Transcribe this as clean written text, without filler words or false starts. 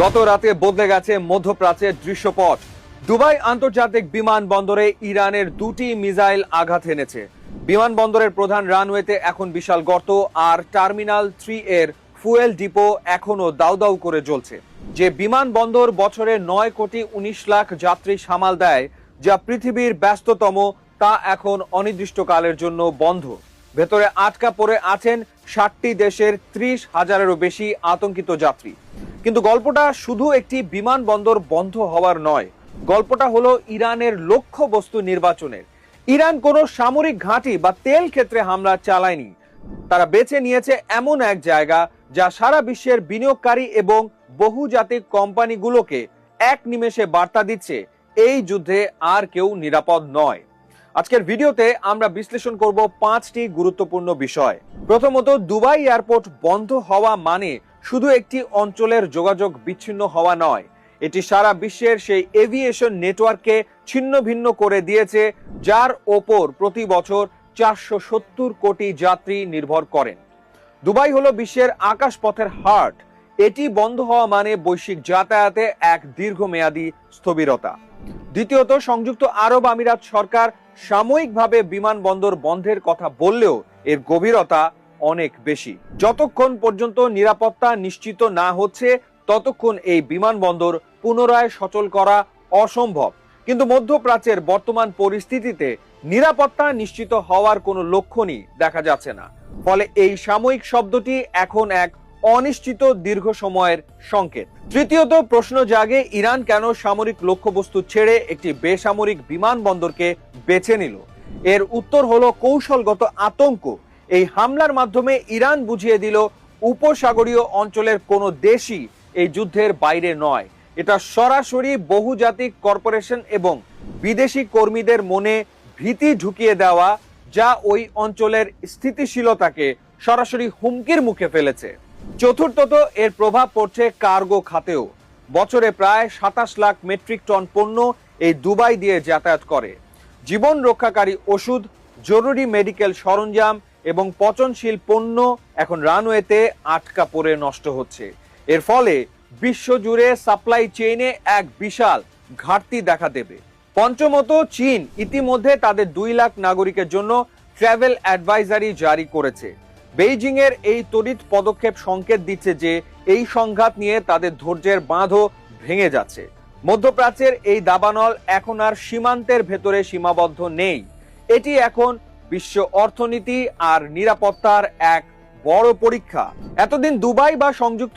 গত রাতে বদলে গেছে মধ্যপ্রাচ্যের দৃশ্যপট। দুবাই আন্তর্জাতিক বিমানবন্দরে ইরানের দুটি মিসাইল আঘাত এনেছে। বিমানবন্দরের প্রধান রানওয়েতে এখন বিশাল গর্ত, আর টার্মিনাল 3 এর ফুয়েল ডিপো এখনো দাউ দাউ করে জ্বলছে। যে বিমানবন্দর বছরে 9,19,00,000 যাত্রী সামাল দেয়, যা পৃথিবীর ব্যস্ততম, তা এখন অনির্দিষ্টকালের জন্য বন্ধ। ভেতরে আটকা পড়ে আছেন 60টি দেশের 30,000-এরও বেশি আতঙ্কিত যাত্রী। কিন্তু গল্পটা শুধু একটি বিমানবন্দর বন্ধ হওয়ার নয়, গল্পটা হলো ইরানের লক্ষ্যবস্তু নির্বাচনের। ইরান কোনো সামরিক ঘাঁটি বা তেল ক্ষেত্রে হামলা চালায়নি। তারা বেছে নিয়েছে এমন এক জায়গা যা সারা বিশ্বের বিনিয়োগকারী এবং বহুজাতিক কোম্পানিগুলোকে এক নিমেষে বার্তা দিচ্ছে এই যুদ্ধে আর কেউ নিরাপদ নয়। আজকের ভিডিওতে আমরা বিশ্লেষণ করব 5টি গুরুত্বপূর্ণ বিষয়। প্রথমত, দুবাই এয়ারপোর্ট বন্ধ হওয়া মানে শুধু একটি অঞ্চলের যোগাযোগ বিচ্ছিন্ন হওয়া নয়, এটি সারা বিশ্বের সেই এভিয়েশন নেটওয়ার্ককে ছিন্ন ভিন্ন করে দিয়েছে, যার ওপর প্রতি বছর 470 কোটি যাত্রী নির্ভর করেন। দুবাই হলো বিশ্বের আকাশপথের হার্ট। এটি বন্ধ হওয়া মানে বৈশ্বিক যাতায়াতে এক দীর্ঘমেয়াদী স্থবিরতা। দ্বিতীয়ত, সংযুক্ত আরব আমিরাত সরকার সাময়িকভাবে বিমানবন্দর বন্ধের কথা বললেও এর গভীরতা অনেক বেশি। যতক্ষণ পর্যন্ত নিরাপত্তা নিশ্চিত না হচ্ছে, ততক্ষণ এই বিমানবন্দর পুনরায় সচল করা অসম্ভব। কিন্তু মধ্যপ্রাচ্যের বর্তমান পরিস্থিতিতে নিরাপত্তা নিশ্চিত হওয়ার কোনো লক্ষণই দেখা যাচ্ছে না। ফলে এই সাময়িক শব্দটি এখন এক অনিশ্চিত দীর্ঘ সময়ের সংকেত। তৃতীয়ত, প্রশ্ন জাগে, ইরান কেন সামরিক লক্ষ্যবস্তু ছেড়ে একটি বেসামরিক বিমানবন্দরকে বেছে নিল? এর উত্তর হলো কৌশলগত আতঙ্ক। এই হামলার মাধ্যমে ইরান বুঝিয়ে দিল উপসাগরীয় অঞ্চলের কোনো দেশই এই যুদ্ধের বাইরে নয়। এটা সরাসরি বহুজাতিক কর্পোরেশন এবং বিদেশি কর্মীদের মনে ভীতি ঢুকিয়ে দেওয়া, যা ওই অঞ্চলের স্থিতিশীলতাকে সরাসরি হুমকির মুখে ফেলেছে। চতুর্থত, এর প্রভাব পড়ছে কার্গো খাতেও। বছরে প্রায় 27 লাখ মেট্রিক টন পণ্য এই দুবাই দিয়ে যাতায়াত করে। জীবন রক্ষাকারী ওষুধ, জরুরি মেডিকেল সরঞ্জাম এবং পচনশীল পণ্য এখন রানওয়েতে আটকা পড়ে নষ্ট হচ্ছে। এর ফলে বিশ্বজুড়ে সাপ্লাই চেইনে এক বিশাল ঘাটতি দেখা দেবে। পঞ্চমত, চীন ইতিমধ্যে তাদের 2 লাখ নাগরিকের জন্য ট্রাভেল অ্যাডভাইজারি জারি করেছে। বেইজিং এর এই তড়িৎ পদক্ষেপ সংকেত দিচ্ছে যে এই সংঘাত নিয়ে তাদের ধৈর্যের বাঁধও ভেঙে যাচ্ছে। মধ্যপ্রাচ্যের এই দাবানল এখন আর সীমান্তের ভেতরে সীমাবদ্ধ নেই। এটি এখন বিশ্ব অর্থনীতি আর নিরাপত্তার এক বড় পরীক্ষা। এতদিন দুবাই বা সংযুক্ত